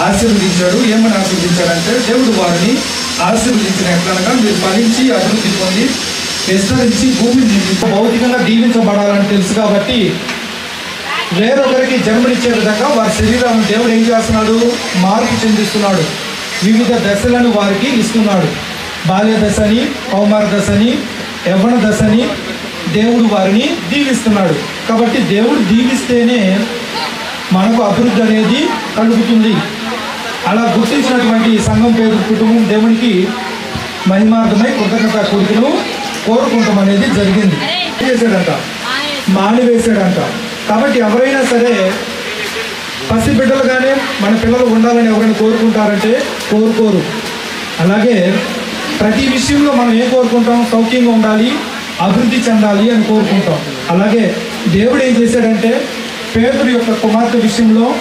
ఆశీర్వదించాడు. ఏమని ఆశీర్వదించాడంటే, దేవుడు వారిని ఆశీర్వదించిన ఎట్లనగా మీరు ఫలించి అభివృద్ధి పొంది విస్తరించి భూమిని భౌతికంగా దీవించబడాలని తెలుసు కాబట్టి వేరొకరికి జన్మనిచ్చే విధంగా వారి శరీరాలను దేవుడు ఏం చేస్తున్నాడు? మార్పు చెందిస్తున్నాడు. వివిధ దశలను వారికి ఇస్తున్నాడు. బాల్య దశని, కౌమార దశని, యవ్వన దశని దేవుడు వారిని దీవిస్తున్నాడు. కాబట్టి దేవుడు దీవిస్తేనే మనకు అభివృద్ధి అనేది కలుగుతుంది. అలా గుర్తించినటువంటి సంఘం పేరు కుటుంబం దేవునికి మహిమార్థమై కృతజ్ఞత కోరికను కోరుకుంటాం అనేది జరిగింది. చేశాడంట, మానివేశాడంట. కాబట్టి ఎవరైనా సరే పసిబిడ్డలుగానే మన పిల్లలు ఉండాలని ఎవరైనా కోరుకుంటారంటే కోరుకోరు. అలాగే ప్రతి విషయంలో మనం ఏం కోరుకుంటాం? సౌఖ్యంగా ఉండాలి, అభివృద్ధి చెందాలి అని కోరుకుంటాం. అలాగే దేవుడు ఏం చేశాడంటే పేతురు యొక్క కుమార్తె విషయంలో